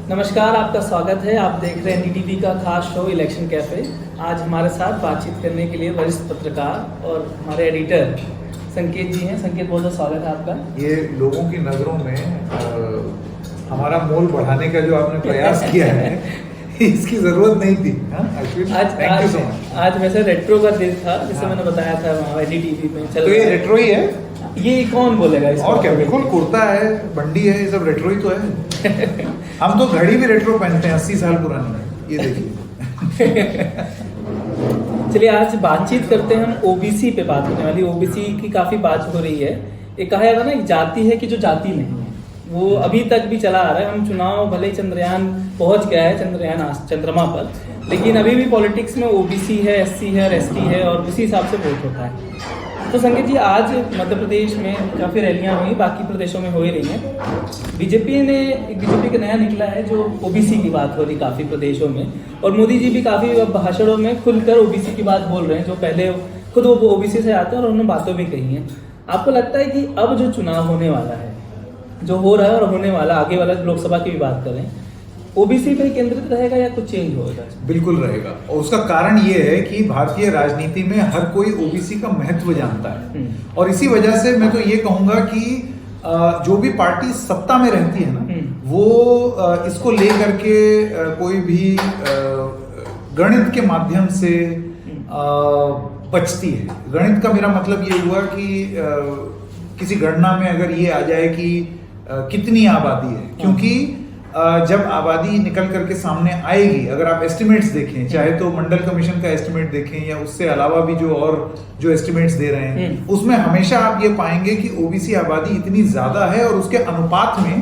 नमस्कार, आपका स्वागत है। आप देख रहे हैं एनडीटीवी का खास शो इलेक्शन कैफे। आज हमारे साथ बातचीत करने के लिए वरिष्ठ पत्रकार और हमारे एडिटर संकेत जी हैं। संकेत, बहुत बहुत स्वागत है आपका। ये लोगों की नज़रों में हमारा मोल बढ़ाने का जो आपने प्रयास किया है इसकी जरूरत नहीं थी। आज वैसे रेट्रो का दिन था, जिसे मैंने बताया था वहाँ एनडीटीवी में। तो ये रेट्रो ही है, ये कौन बोलेगा इसको? और क्या, बिल्कुल कुर्ता है, बंडी है, ये सब रेट्रो ही तो है। हम तो घड़ी भी रेट्रो पहनते हैं, 80 साल पुरानी, ये देखिए। चलिए आज बातचीत करते हैं। हम ओबीसी पे बात करने वाली। ओबीसी की काफी बात हो रही है। एक कहा जाता है ना, एक जाति है कि जो जाति नहीं है, वो अभी तक भी चला आ रहा है। हम चुनाव भले चंद्रयान पहुंच गया है, चंद्रयान चंद्रमा पर, लेकिन अभी भी पॉलिटिक्स में ओबीसी है, एससी है और एसटी है, और उसी हिसाब से वोट होता है। तो संकेत जी, आज मध्य प्रदेश में काफ़ी रैलियां हुई, बाकी प्रदेशों में हो ही रही हैं। बीजेपी का नया निकला है जो ओबीसी की बात हो रही काफ़ी प्रदेशों में, और मोदी जी भी काफ़ी भाषणों में खुलकर ओबीसी की बात बोल रहे हैं, जो पहले खुद वो ओबीसी से आते हैं और उन्होंने बातों भी कही हैं। आपको लगता है कि अब जो चुनाव होने वाला है, जो हो रहा है और होने वाला, आगे वाला लोकसभा की भी बात करें, ओबीसी पे केंद्रित रहेगा या कुछ चेंज होगा? बिल्कुल रहेगा, और उसका कारण ये है कि भारतीय राजनीति में हर कोई ओबीसी का महत्व जानता है। और इसी वजह से मैं तो ये कहूंगा कि जो भी पार्टी सत्ता में रहती है ना, वो इसको लेकर के कोई भी गणित के माध्यम से बचती है। गणित का मेरा मतलब ये हुआ कि किसी गणना में अगर ये आ जाए कि कितनी आबादी है, क्योंकि जब आबादी निकल करके सामने आएगी, अगर आप एस्टिमेट्स देखें, चाहे तो मंडल कमीशन का एस्टिमेट देखें या उससे अलावा भी जो एस्टिमेट्स दे रहे हैं, उसमें हमेशा आप ये पाएंगे कि ओबीसी आबादी इतनी ज्यादा है और उसके अनुपात में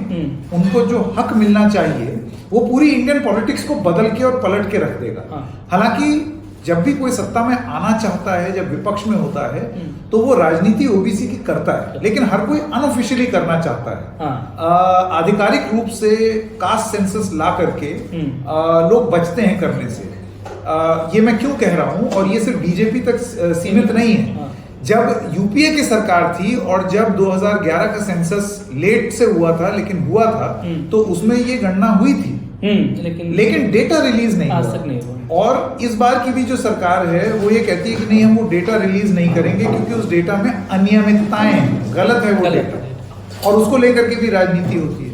उनको जो हक मिलना चाहिए वो पूरी इंडियन पॉलिटिक्स को बदल के और पलट के रख देगा। हालांकि जब भी कोई सत्ता में आना चाहता है, जब विपक्ष में होता है, तो वो राजनीति ओबीसी की करता है, लेकिन हर कोई अनऑफिशियली करना चाहता है। आधिकारिक रूप से कास्ट सेंसस ला करके लोग बचते हैं करने से। ये मैं क्यों कह रहा हूं, और ये सिर्फ बीजेपी तक सीमित नहीं है। जब यूपीए की सरकार थी और जब 2011 का सेंसस लेट से हुआ था, लेकिन हुआ था, तो उसमें ये गणना हुई थी, लेकिन डेटा रिलीज नहीं हुआ। और इस बार की भी जो सरकार है वो ये कहती है कि नहीं, हम वो डेटा रिलीज नहीं करेंगे क्योंकि उस डेटा में अनियमितताएं हैं, गलत है वो डेटा, और उसको लेकर के भी राजनीति होती है।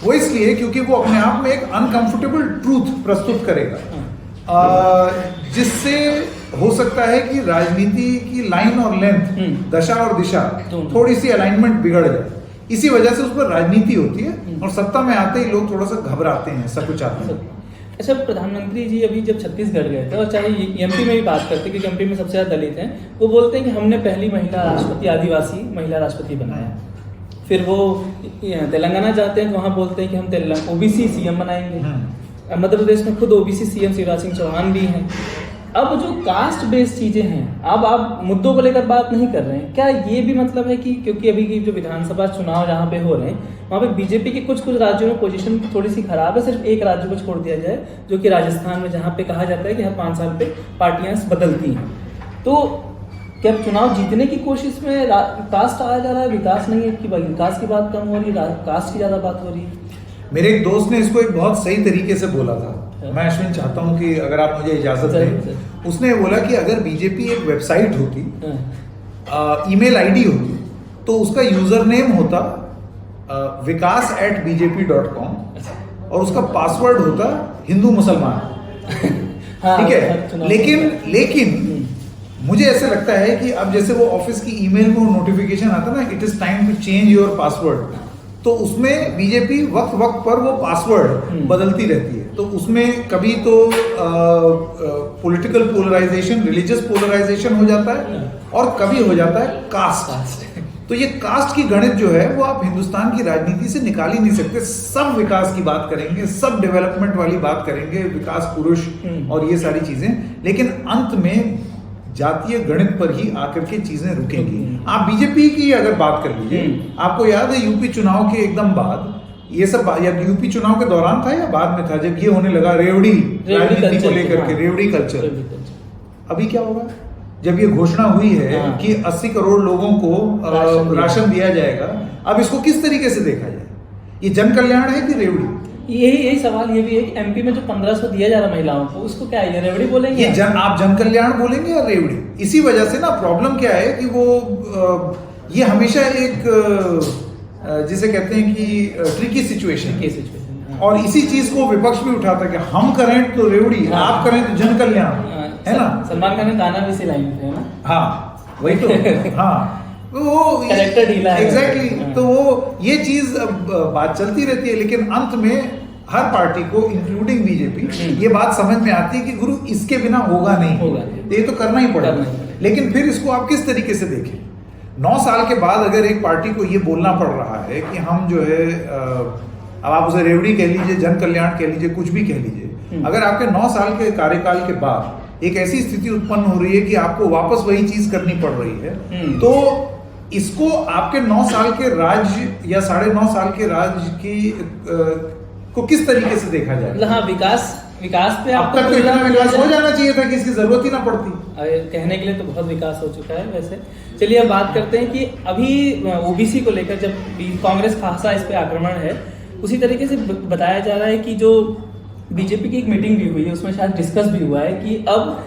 वो इसलिए क्योंकि वो अपने आप में एक अनकंफर्टेबल ट्रूथ प्रस्तुत करेगा, जिससे हो सकता है कि राजनीति की लाइन और लेंथ, दशा और दिशा, थोड़ी सी अलाइनमेंट बिगड़ जाए। इसी वजह से उस पर राजनीति होती है, और सत्ता में आते ही लोग थोड़ा सा घबराते हैं, सब कुछ आते हैं। अच्छा, प्रधानमंत्री जी अभी जब छत्तीसगढ़ गए थे, और चाहे एमपी में भी बात करते, क्योंकि एमपी में सबसे ज्यादा दलित हैं, वो बोलते हैं कि हमने पहली महिला राष्ट्रपति, आदिवासी महिला राष्ट्रपति बनाया। फिर वो तेलंगाना जाते हैं तो वहाँ बोलते हैं कि हम ओबीसी सीएम बनाएंगे। मध्य प्रदेश में खुद ओबीसी सीएम शिवराज सिंह चौहान भी हैं। अब जो कास्ट बेस्ड चीजें हैं, अब आप मुद्दों को लेकर बात नहीं कर रहे हैं, क्या ये भी मतलब है कि क्योंकि अभी की जो विधानसभा चुनाव जहाँ पे हो रहे हैं, वहाँ पे बीजेपी के कुछ राज्यों में पोजीशन थोड़ी सी खराब है, सिर्फ एक राज्य को छोड़ दिया जाए, जो कि राजस्थान में, जहाँ पे कहा जाता है कि हर 5 साल पे पार्टियां बदलती हैं। तो क्या चुनाव जीतने की कोशिश में कास्ट आ जा रहा है, विकास नहीं है कि विकास की बात कम हो रही है, कास्ट की ज्यादा बात हो रही है? मेरे एक दोस्त ने इसको एक बहुत सही तरीके से बोला था। मैं अश्विन चाहता हूं कि अगर आप मुझे इजाजत दें, उसने बोला कि अगर बीजेपी एक वेबसाइट होती, ईमेल आईडी होती, तो उसका यूजर नेम होता vikas@bjp.com और उसका पासवर्ड होता हिंदू मुसलमान। ठीक है, लेकिन मुझे ऐसे लगता है कि अब जैसे वो ऑफिस की ईमेल में नोटिफिकेशन आता ना, it is time to change your password, तो उसमें बीजेपी वक्त वक्त पर वो पासवर्ड बदलती रहती है। तो उसमें कभी तो पॉलिटिकल पोलराइजेशन, रिलीजियस पोलराइजेशन हो जाता है, और कभी हो जाता है कास्ट। तो ये कास्ट की गणित जो है वो आप हिंदुस्तान की राजनीति से निकाल ही नहीं सकते। सब विकास की बात करेंगे, सब डेवलपमेंट वाली बात करेंगे, विकास पुरुष और ये सारी चीजें, लेकिन अंत में जातीय गणित पर ही आकर के चीजें रुकेंगी। आप बीजेपी की अगर बात कर लीजिए, आपको याद है यूपी चुनाव के एकदम बाद ये सब, या यूपी चुनाव के दौरान था या बाद में था, जब ये होने लगा रेवड़ी राजनीति को लेकर के, रेवड़ी कल्चर, अभी क्या होगा? जब ये घोषणा हुई है कि 80 करोड़ लोगों को राशन दिया जाएगा, अब इसको किस तरीके से देखा जाए? ये जन कल्याण है कि रेवड़ी? यही सवाल ये भी है कि एमपी में जो 1500 दिया जा रहा है महिलाओं को, उसको क्या है, रेवड़ी बोलेंगे? ये आप जन कल्याण बोलेंगे या रेवड़ी? इसी वजह से ना प्रॉब्लम क्या है कि वो ये हमेशा एक जिसे कहते हैं कि ट्रिकी सिचुएशन, और इसी चीज को विपक्ष भी उठाता है कि हम करें तो रेवड़ी, आप करें तो जन कल्याण, है ना? सलमान खान ने गाना भी इसी लाइन पे है ना? हाँ वही तो हाँ वो कैरेक्टर ढीला है। एग्जैक्टली। तो वो ये चीज अब बात चलती रहती है, लेकिन अंत में हर पार्टी को इंक्लूडिंग बीजेपी ये बात समझ में आती है कि गुरु इसके बिना होगा नहीं, ये तो करना ही पड़ेगा। लेकिन फिर इसको आप किस तरीके से देखें? 9 साल के बाद अगर एक पार्टी को ये बोलना पड़ रहा है कि हम जो है अब आप उसे रेवड़ी कह लीजिए, जन कल्याण कह लीजिए, कुछ भी कह लीजिए, अगर आपके 9 साल के कार्यकाल के बाद एक ऐसी स्थिति उत्पन्न हो रही है कि आपको वापस वही चीज करनी पड़ रही है, तो इसको आपके 9 साल के राज्य या 9.5 साल के राज्य की को किस तरीके से देखा जाए? हाँ, विकास पे अब तक तो इतना विकास हो जाना चाहिए था कि इसकी जरूरत ही ना पड़ती। कहने के लिए तो बहुत विकास हो चुका है वैसे। चलिए अब बात करते हैं कि अभी ओबीसी को लेकर जब कांग्रेस खासा इस पे आक्रमण है, उसी तरीके से बताया जा रहा है कि जो बीजेपी की एक मीटिंग भी हुई है उसमें शायद डिस्कस भी हुआ है कि अब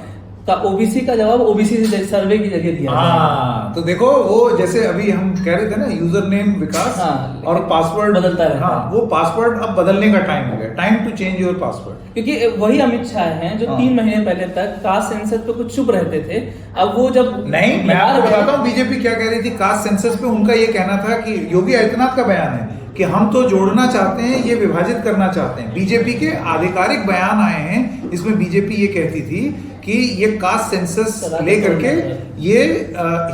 का ओबीसी का जवाब ओबीसी से सर्वे के जरिए दिया। हाँ, तो देखो वो जैसे अभी हम कह रहे थे ना, यूजर नेम विकास, हाँ, और पासवर्ड बदलता रहता है। हाँ, वो पासवर्ड अब बदलने का टाइम हो गया, time to change your password. क्योंकि वही अमित शाह हैं जो 3 महीने पहले तक कास्ट सेंसस पे कुछ चुप रहते थे। अब वो जब नहीं, मैं आपको बताता हूँ बीजेपी क्या कह रही थी कास्ट सेंसस पे। उनका ये कहना था कि योगी आदित्यनाथ का बयान है कि हम तो जोड़ना चाहते हैं, ये विभाजित करना चाहते हैं। बीजेपी के आधिकारिक बयान आए हैं, इसमें बीजेपी ये कहती थी कि ये कास्ट सेंसस लेकर के ये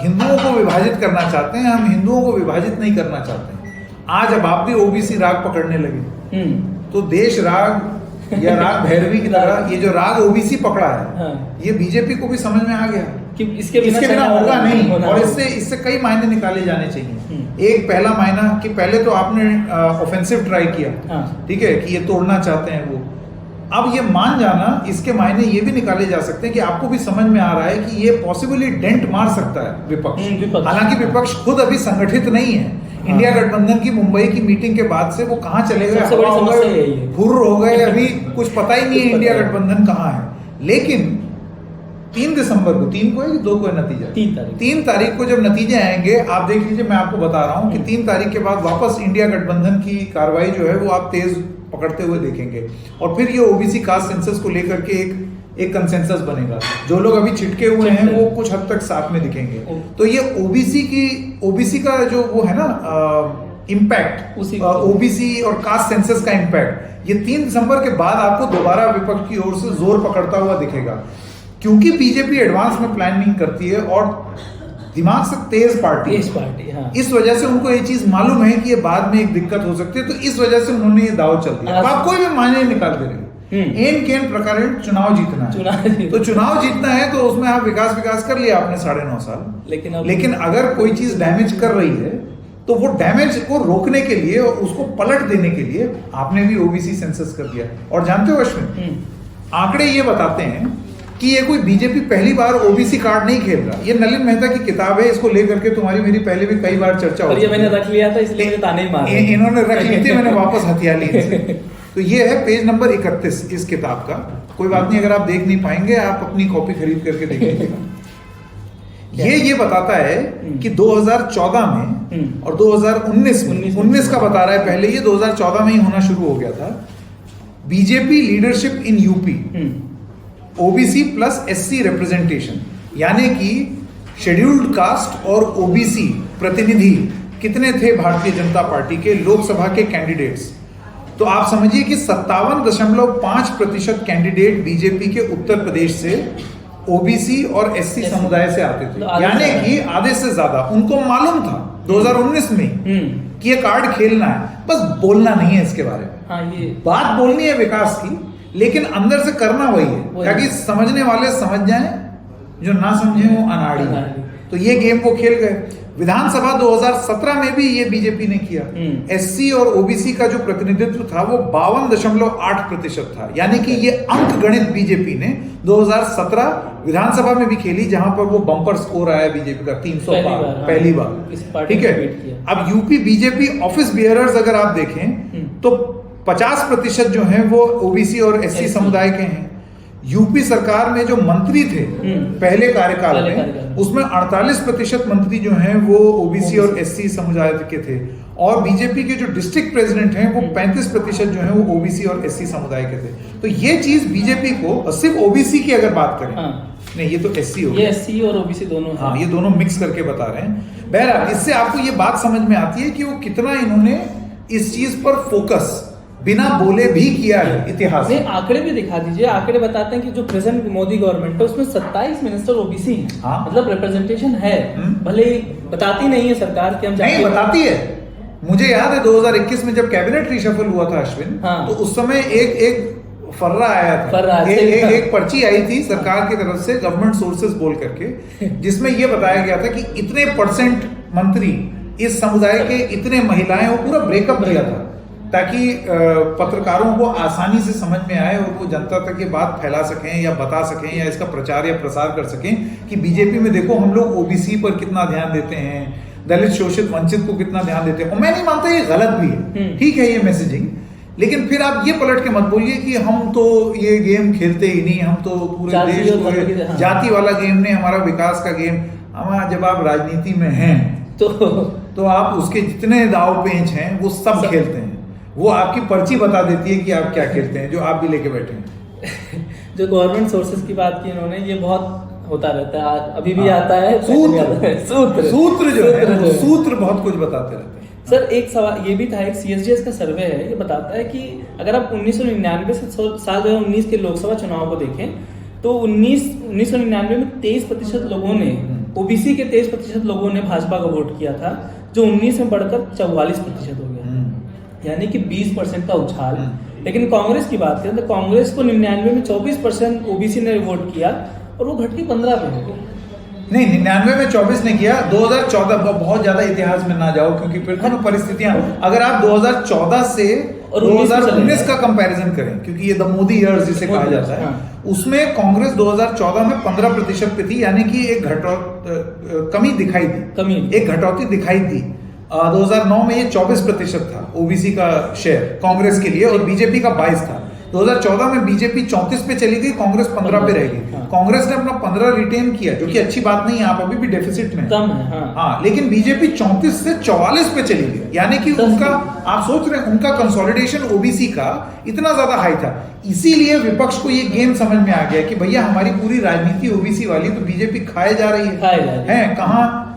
हिंदुओं को विभाजित करना चाहते हैं, हम हिंदुओं को विभाजित नहीं करना चाहते हैं। आज अब आप भी ओबीसी राग पकड़ने लगे, तो देश राग या राग भैरवी की तरह ये जो राग ओबीसी पकड़ा है, ये बीजेपी को भी समझ में आ गया कि इसके बिना होगा नहीं, और इससे कई मायने निकाले जाने चाहिए। एक पहला मायना कि पहले तो आपने ऑफेंसिव ट्राई किया, ठीक है, कि ये तोड़ना चाहते हैं वो। अब ये मान जाना, इसके मायने ये भी निकाले जा सकते हैं कि आपको भी समझ में आ रहा है कि ये पॉसिबली डेंट मार सकता है विपक्ष। हालांकि विपक्ष खुद अभी संगठित नहीं है। इंडिया गठबंधन की मुंबई की मीटिंग के बाद से वो कहाँ चले गए, हुर्र हो गए, अभी कुछ पता ही नहीं है इंडिया गठबंधन कहाँ है। लेकिन 3 दिसंबर को, 3 को है कि 2 को है नतीजा? 3 तारीख को जब नतीजे आएंगे, आप देख लीजिए, मैं आपको बता रहा हूँ कि 3 तारीख के बाद वापस इंडिया गठबंधन की कार्रवाई जो है वो आप तेज पकड़ते हुए देखेंगे, और फिर ये ओबीसी कास्ट सेंसस को लेकर के एक कंसेंसस बनेगा। जो लोग अभी छिटके हुए हैं वो कुछ हद तक साथ में दिखेंगे। तो ये ओबीसी का जो वो है ना इम्पैक्ट, ओबीसी और कास्ट सेंसस का इम्पैक्ट, ये 3 दिसंबर के बाद आपको दोबारा विपक्ष की ओर से जोर पकड़ता हुआ दिखेगा, क्योंकि बीजेपी एडवांस में प्लानिंग करती है और दिमाग से तेज पार्टी हाँ। इस वजह से उनको ये चीज मालूम है कि ये बाद में एक दिक्कत हो सकती है, तो इस वजह से उन्होंने ये दाव चल दिया। अब आप कोई भी मायने निकाल दे रहे, एन केन प्रकार चुनाव जीतना है, तो चुनाव जीतना है तो उसमें आप विकास कर लिया आपने 9.5 साल। लेकिन अगर कोई चीज डैमेज कर रही है तो वो डैमेज को रोकने के लिए और उसको पलट देने के लिए आपने भी ओबीसी सेंसस कर दिया। और जानते हो अश्विन, आंकड़े ये बताते हैं कि ये कोई बीजेपी पहली बार ओबीसी कार्ड नहीं खेल रहा। ये नलिन मेहता की किताब है, इसको लेकर के तुम्हारी मेरी पहले भी कई बार चर्चा हो, ये मैंने रख लिया था इसलिए मेरे ताने मार रहे। इन्होंने रख ली थी, मैंने वापस हथिया ली इनसे। तो ये है पेज नंबर 31 इस किताब का। कोई बात नहीं, अगर आप देख नहीं पाएंगे आप अपनी कॉपी खरीद करके देख लीजिएगा। ये बताता है कि 2014 में और 2019 का बता रहा है, पहले ये 2014 में ही होना शुरू हो गया था। BJP leadership in UP, OBC plus SC representation, यानी कि शेड्यूल्ड कास्ट और ओबीसी प्रतिनिधि कितने थे भारतीय जनता पार्टी के लोकसभा के कैंडिडेट्स। तो आप समझिए कि 57.5% कैंडिडेट बीजेपी के उत्तर प्रदेश से ओबीसी और एससी समुदाय से आते थे, यानी कि आधे से ज्यादा। उनको मालूम था 2019 में कि ये कार्ड खेलना है, बस बोलना नहीं है इसके बारे में। ये बात बोलनी है विकास की, लेकिन अंदर से करना वही है, ताकि समझने वाले समझ जाएं, जो ना समझे वो अनाड़ी है। तो ये गेम वो खेल गए। विधानसभा 2017 में भी ये बीजेपी ने किया। एससी और ओबीसी का जो प्रतिनिधित्व था वो 52.8% था, यानी कि ये अंक गणित बीजेपी ने 2017 विधानसभा में भी खेली, जहां पर वो बम्पर स्कोर आया बीजेपी का 300 पहली बार। ठीक है, अब यूपी बीजेपी ऑफिस बियरर्स अगर आप देखें तो 50% जो हैं वो ओबीसी और एससी समुदाय के हैं। यूपी सरकार में जो मंत्री थे पहले कार्यकाल में, उसमें 48% मंत्री जो हैं वो ओबीसी और एससी समुदाय के थे, और बीजेपी के जो डिस्ट्रिक्ट प्रेसिडेंट हैं वो 35% जो हैं वो ओबीसी और एससी समुदाय के थे। तो ये चीज बीजेपी को, सिर्फ ओबीसी की अगर बात करें, नहीं ये तो एससी हो गया, ये एससी और ओबीसी दोनों, हाँ ये दोनों मिक्स करके बता रहे हैं। बहरहाल इससे आपको ये बात समझ में आती है कि वो कितना इन्होंने इस चीज पर फोकस बिना बोले भी किया है इतिहास में। आंकड़े भी दिखा दीजिए। आंकड़े बताते हैं कि जो प्रेजेंट मोदी गवर्नमेंट है उसमें 27 मिनिस्टर ओबीसी हैं। हाँ? मतलब रिप्रेजेंटेशन है, भले बताती नहीं है सरकार कि हम नहीं बताती है। मुझे याद है 2021 में जब कैबिनेट रिशफल हुआ था अश्विन, हाँ। तो उस समय एक फर्रा आया था, एक पर्ची आई थी सरकार की तरफ से गवर्नमेंट सोर्सेज बोल करके, जिसमें यह बताया गया था कि इतने % मंत्री इस समुदाय के, इतने महिलाएं, वो पूरा ब्रेकअप दिया था ताकि पत्रकारों को आसानी से समझ में आए और वो जनता तक ये बात फैला सकें या बता सकें या इसका प्रचार या प्रसार कर सकें कि बीजेपी में देखो हम लोग ओबीसी पर कितना ध्यान देते हैं, दलित शोषित वंचित को कितना ध्यान देते हैं। और मैं नहीं मानता ये गलत भी है, ठीक है ये मैसेजिंग, लेकिन फिर आप ये पलट के मत बोलिए कि हम तो ये गेम खेलते ही नहीं, हम तो पूरे देश को जाति वाला गेम नहीं, हमारा विकास का गेम। हमारा जब आप राजनीति में हैं तो आप उसके जितने दाव पेंच हैं वो सब खेलते हैं। वो आपकी पर्ची बता देती है कि आप क्या खेलते हैं, जो आप भी लेके बैठे हैं। जो गवर्नमेंट सोर्सेज की बात की इन्होंने, ये बहुत होता रहता है, अभी भी आता है सूत्र सूत्र बहुत कुछ बताते रहते हैं। सर एक सवाल ये भी था, एक CSDS का सर्वे है, ये बताता है कि अगर आप 1999 से साल 2019 के लोकसभा चुनाव को देखें तो 1999 में 23% लोगों ने, ओबीसी के 23% लोगों ने भाजपा का वोट किया था, जो 19 में बढ़कर 44% हो गया, यानी कि 20% का उछाल। लेकिन कांग्रेस की बात करें तो कांग्रेस को 99 में 24% ओबीसी ने वोट किया और वो घट के 15 पे हो गया। नहीं 99 में 24 ने किया, 2014 बहुत ज्यादा इतिहास में ना जाओ क्योंकि फिर तो परिस्थितियां, अगर आप 2014 से 2019 का कंपैरिजन करें, क्योंकि ये द मोदी ईयर्स जिसे कहा जाता है, उसमें कांग्रेस 2014 में 15% पे थी, यानी कि एक कमी दिखाई दी, एक घटौती दिखाई दी। 2009 में ये 24% था ओबीसी का शेयर कांग्रेस के लिए, और बीजेपी का 22 था। 2014 में बीजेपी 34 पे चली गई, कांग्रेस 15 पे रह गई। कांग्रेस ने अपना 15 रिटेन किया, जो कि अच्छी बात नहीं है, आप अभी भी डेफिसिट में कम है। हाँ, लेकिन बीजेपी 34 से 44 पे चली गई, यानी कि उनका, आप सोच रहे हैं, उनका कंसोलिडेशन ओबीसी का इतना ज्यादा हाई था। इसीलिए विपक्ष को ये गेम समझ में आ गया कि भैया हमारी पूरी राजनीति ओबीसी वाली, तो बीजेपी खाए जा रही है। कहाँ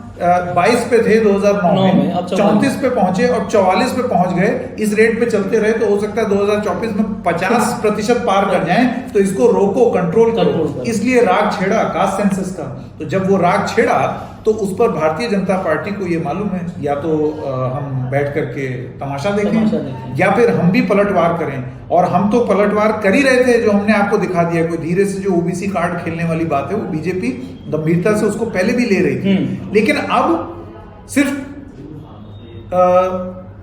22 पे थे 2009 में, 34 पे पहुंचे और 44 पे पहुंच गए। इस रेट पे चलते रहे तो हो सकता है 2024 में 50% पार कर जाएं, तो इसको रोको, कंट्रोल करो। इसलिए राग छेड़ा कास्ट सेंसस का। तो जब वो राग छेड़ा तो उस पर भारतीय जनता पार्टी को ये मालूम है, या तो हम बैठ करके तमाशा देखें या फिर हम भी पलटवार करें। और हम तो पलटवार कर ही रहे थे, जो हमने आपको दिखा दिया। कोई धीरे से जो ओबीसी कार्ड खेलने वाली बात है, वो बीजेपी गंभीरता से उसको पहले भी ले रही थी, लेकिन अब सिर्फ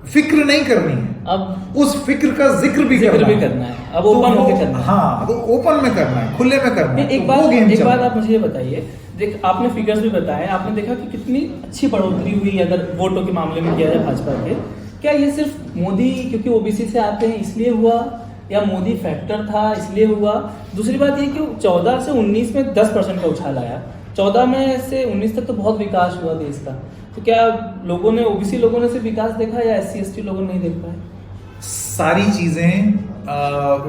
फिक्र नहीं करनी है, अब उस फिक्र का जिक्र भी करना है। अब ओपन होकर करना है। हाँ, तो ओपन में करना है, खुले में करना है। एक बात आप मुझे ये बताइए, देख आपने फिगर्स भी बताए, आपने देखा कि कितनी अच्छी बढ़ोतरी हुई अगर वोटों के मामले में किया जाए भाजपा के। क्या ये सिर्फ मोदी क्योंकि ओबीसी से आते हैं इसलिए हुआ, या मोदी फैक्टर था इसलिए हुआ? दूसरी बात ये कि 14 से 19 में 10% का उछाल आया, 14 में से 19 तक तो बहुत विकास हुआ देश का। तो क्या लोगों ने, ओबीसी लोगों ने सिर्फ विकास देखा या SC ST लोगों ने नहीं देख पाए? सारी चीजें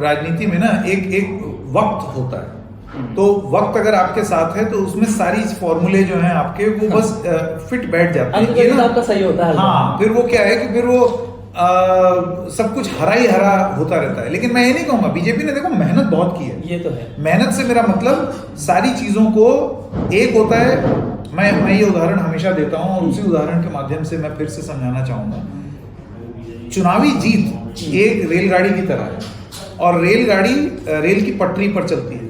राजनीति में ना एक वक्त होता है, तो वक्त अगर आपके साथ है तो उसमें सारी फॉर्मूले जो हैं आपके वो बस फिट बैठ जाते हैं, आपका सही होता है। हाँ, फिर वो क्या है कि फिर वो सब कुछ हरा ही हरा होता रहता है। लेकिन मैं ये नहीं कहूंगा, बीजेपी ने देखो मेहनत बहुत की है, ये तो है। मेहनत से मेरा मतलब सारी चीजों को, एक होता है, मैं ये उदाहरण हमेशा देता हूं और उसी उदाहरण के माध्यम से मैं फिर से समझाना चाहूंगा। चुनावी जीत एक रेलगाड़ी की तरह है, और रेलगाड़ी रेल की पटरी पर चलती है,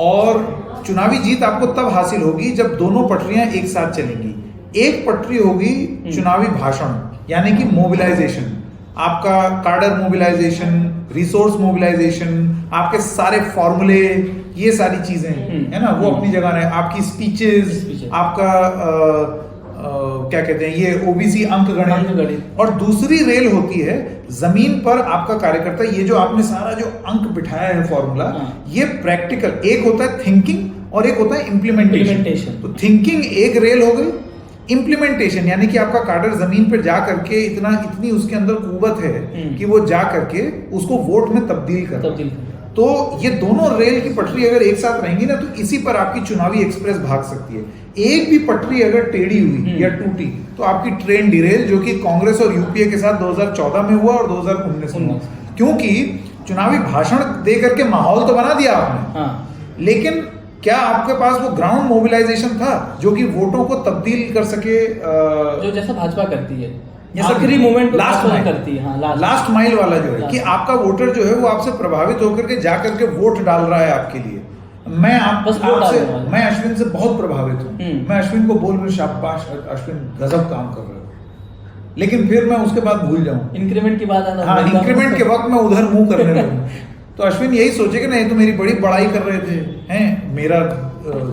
और चुनावी जीत आपको तब हासिल होगी जब दोनों पटरियां एक साथ चलेंगी। एक पटरी होगी चुनावी भाषण, यानी कि मोबिलाइजेशन, आपका कार्डर मोबिलाइजेशन, रिसोर्स मोबिलाइजेशन, आपके सारे फॉर्मूले, ये सारी चीजें है ना, वो अपनी जगह है। आपकी स्पीचेस, आपका क्या कहते हैं, ये ओबीसी अंक गणित। और दूसरी रेल होती है जमीन पर आपका कार्यकर्ता, ये जो आपने सारा जो अंक बिठाया है फॉर्मूला, ये प्रैक्टिकल, एक होता है थिंकिंग और एक होता है इम्प्लीमेंटेशन। तो थिंकिंग एक रेल हो गई, इम्प्लीमेंटेशन यानी कि आपका कैडर जमीन पर जा करके इतनी उसके अंदर कुव्वत है कि वो जा करके उसको वोट में तब्दील कर। तो ये दोनों रेल की पटरी अगर एक साथ रहेंगी ना, तो इसी पर आपकी चुनावी एक्सप्रेस भाग सकती है। एक भी पटरी अगर टेढ़ी हुई या टूटी तो आपकी ट्रेन डिरेल, जो कि कांग्रेस और यूपीए के साथ 2014 में हुआ और 2019 में हुआ। क्योंकि चुनावी भाषण दे करके माहौल तो बना दिया आपने, लेकिन क्या आपके पास वो ग्राउंड मोबिलाइजेशन था जो कि वोटों को तब्दील कर सके, जो जैसा भाजपा करती है, आखिरी मोमेंट करती है, लास्ट माइल वाला जो है कि आपका वोटर जो है वो आपसे प्रभावित होकर के जा करके वोट डाल रहा है आपके लिए। मैं अश्विन से बहुत प्रभावित हूँ। मैं अश्विन को बोल रहा हूँ, शाबाश अश्विन, गजब काम कर रहे हो, लेकिन फिर मैं उसके बाद भूल जाऊँ, इंक्रीमेंट की बात है। हाँ, इंक्रीमेंट के वक्त मैं उधर मुंह करने लगूँ तो अश्विन यही सोचे कि नहीं तो मेरी बड़ी बड़ाई कर रहे थे, हैं मेरा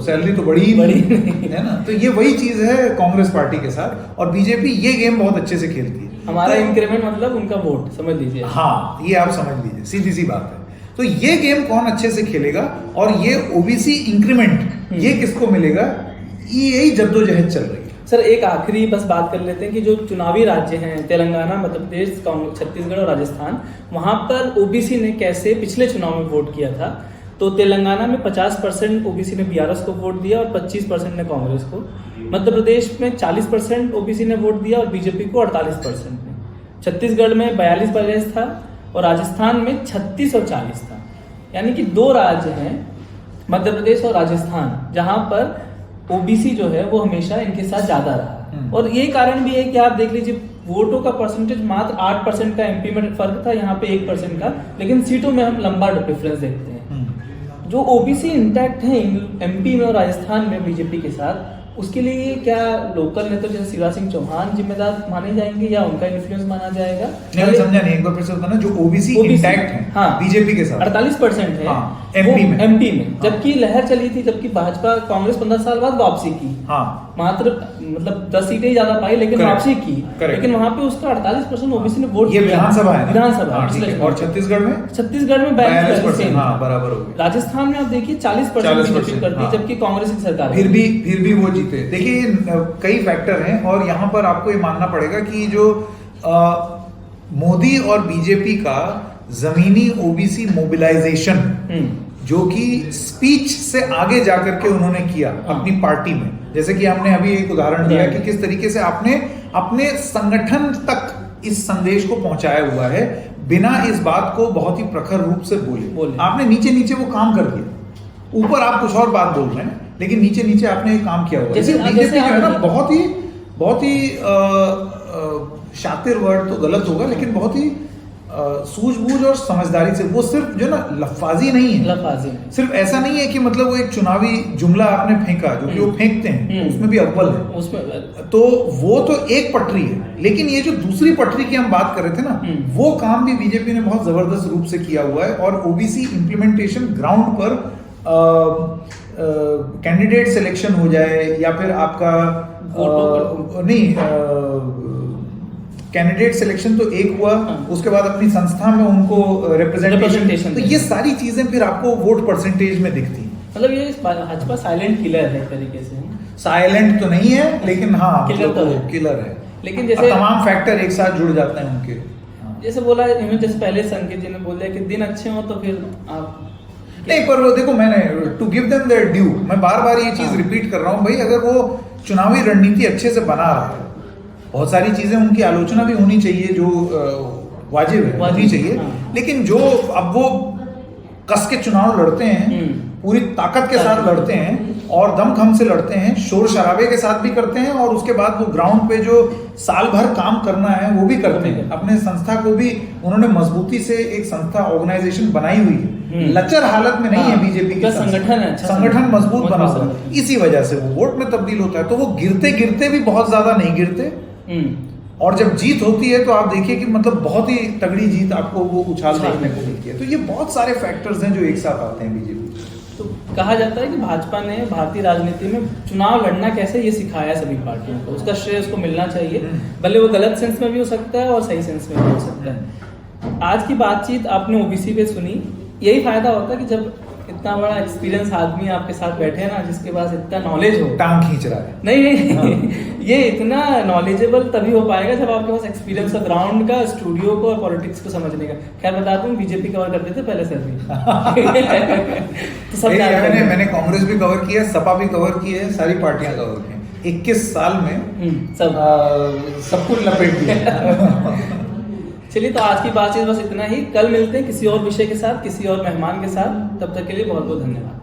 सैलरी तो बड़ी है ना। तो ये वही चीज है कांग्रेस पार्टी के साथ, और बीजेपी ये गेम बहुत अच्छे से खेलती है। हमारा इंक्रीमेंट मतलब उनका वोट, समझ लीजिए। हाँ, ये आप समझ लीजिए, सीधी सी बात है। तो ये गेम कौन अच्छे से खेलेगा और ये ओबीसी इंक्रीमेंट ये किसको मिलेगा, यही जद्दोजहद चल रही है। सर एक आखिरी बस बात कर लेते हैं कि जो चुनावी राज्य हैं तेलंगाना, मध्य प्रदेश, छत्तीसगढ़ और राजस्थान, वहां पर ओबीसी ने कैसे पिछले चुनाव में वोट किया था। तो तेलंगाना में 50% ओबीसी ने बीआरएस को वोट दिया और 25% ने कांग्रेस को। मध्य प्रदेश में 40% ओबीसी ने वोट दिया और बीजेपी को 48% ने। छत्तीसगढ़ में 42-42 था और राजस्थान में 36 और 40 था। यानी कि दो राज्य हैं, मध्य प्रदेश और राजस्थान, जहां पर ओबीसी जो है वो हमेशा इनके साथ ज्यादा रहा। और ये कारण भी है कि आप देख लीजिए, वोटों का परसेंटेज मात्र 8% का एमपी में फर्क था, यहाँ पे 1% का, लेकिन सीटों में हम लंबा डिफरेंस देखते हैं। जो ओबीसी इंटैक्ट है एमपी में और राजस्थान में बीजेपी के साथ, उसके लिए क्या लोकल नेता जैसे शिवराज सिंह चौहान जिम्मेदार माने जाएंगे या उनका इन्फ्लुएंस माना जाएगा? नहीं, समझा नहीं, एक बार फिर से बताना। जो ओबीसी इंटैक्ट है, हाँ, बीजेपी के साथ 48% है, हाँ, एमपी में, हाँ, जबकि लहर चली थी, जबकि भाजपा कांग्रेस 15 साल बाद वापसी की, हाँ, मात्र मतलब 10 सीटें ही ज्यादा पाई, लेकिन वापसी की, लेकिन वहां पे उसका 48% ओबीसी ने वोट दिया। ये विधानसभा है, विधानसभा। और छत्तीसगढ़ में 42%, हाँ, बराबर हो गया। राजस्थान में आप देखिए 40% करती, जबकि कांग्रेस की सरकार फिर भी वो जीते। देखिए कई फैक्टर हैं, और यहाँ पर आपको ये मानना पड़ेगा कि जो मोदी और बीजेपी का जमीनी ओबीसी मोबिलाइजेशन, जो कि स्पीच से आगे जाकर के उन्होंने किया अपनी पार्टी में, जैसे कि हमने अभी एक उदाहरण दिया कि किस तरीके से आपने अपने संगठन तक इस संदेश को पहुंचाया हुआ है, बिना इस बात को बहुत ही प्रखर रूप से बोले। आपने नीचे नीचे वो काम कर दिया। ऊपर आप कुछ और बात बोल रहे हैं, लेकिन नीचे नीचे आपने एक काम किया हुआ है। जैसे बीजेपी जो है ना, बहुत ही शातिर वर्ड तो गलत होगा, लेकिन बहुत ही सूझबूझ और समझदारी से, वो सिर्फ जो ना लफाजी नहीं है, सिर्फ ऐसा नहीं है कि मतलब वो एक चुनावी जुमला आपने फेंका, जो कि वो फेंकते हैं उसमें भी अव्वल है उसमें, तो वो तो एक पटरी है। लेकिन ये जो दूसरी पटरी की हम बात कर रहे थे ना, वो काम भी बीजेपी ने बहुत जबरदस्त रूप से किया हुआ है। और ओबीसी इंप्लीमेंटेशन ग्राउंड पर कैंडिडेट सिलेक्शन हो जाए, या फिर आपका कैंडिडेट सिलेक्शन तो एक हुआ, उसके बाद अपनी संस्था में उनको रिप्रेजेंटेशन, तो ये सारी चीजें फिर आपको वोट परसेंटेज में दिखती। मतलब ये भाजपा साइलेंट किलर है एक तरीके से। साइलेंट तो नहीं है, लेकिन हाँ किलर है। लेकिन जैसे तमाम फैक्टर एक साथ जुड़ जाते हैं उनके। जैसे बोला, जैसे पहले संकेत जी ने बोला कि दिन अच्छे हो तो फिर आप नहीं, पर देखो, मैंने to give them their due, मैं बार बार ये चीज रिपीट कर रहा हूँ भाई, अगर वो चुनावी रणनीति अच्छे से बना रहा है, बहुत सारी चीजें उनकी आलोचना भी होनी चाहिए, जो वाजिब है, होनी चाहिए, लेकिन जो अब वो कस के चुनाव लड़ते हैं, पूरी ताकत के साथ लड़ते हैं और दमखम से लड़ते हैं, शोर शराबे के साथ भी करते हैं, और उसके बाद वो ग्राउंड पे जो साल भर काम करना है वो भी करते हैं। अपने संस्था को भी उन्होंने मजबूती से एक संस्था ऑर्गेनाइजेशन बनाई हुई है, लचर हालत में नहीं है बीजेपी का संगठन मजबूत बना हुआ है, इसी वजह से वो वोट में तब्दील होता है। तो वो गिरते गिरते भी बहुत ज्यादा नहीं गिरते, और जब जीत होती है तो आप देखिए कि मतलब बहुत ही तगड़ी जीत आपको वो उछाल देखने को मिलती है। तो ये बहुत सारे फैक्टर्स हैं जो एक साथ आते हैं बीजेपी। तो कहा जाता है कि भाजपा ने भारतीय राजनीति में चुनाव लड़ना कैसे ये सिखाया सभी पार्टियों को, उसका श्रेय उसको मिलना चाहिए, भले वो गलत सेंस में भी हो सकता है और सही सेंस में भी हो सकता है। आज की बातचीत आपने ओबीसी पे सुनी, यही फायदा होता है कि जब इतना बड़ा एक्सपीरियंस आदमी आपके साथ बैठे हैं ना, जिसके पास इतना नॉलेज हो, टांग खींच रहा है। नहीं ये इतना नॉलेजेबल तभी हो पाएगा जब आपके पास एक्सपीरियंस हो ग्राउंड का, स्टूडियो को और पॉलिटिक्स को समझने का। खैर बता दूं, बीजेपी कवर करते थे पहले सर भी तो सब जानते हैं। मैंने कांग्रेस भी कवर किया, सपा भी कवर की है, सारी पार्टियां कवर की हैं। 21 साल में सब कुछ लपेट दिया। चलिए, तो आज की बातचीत बस इतना ही। कल मिलते हैं किसी और विषय के साथ, किसी और मेहमान के साथ। तब तक के लिए बहुत बहुत धन्यवाद।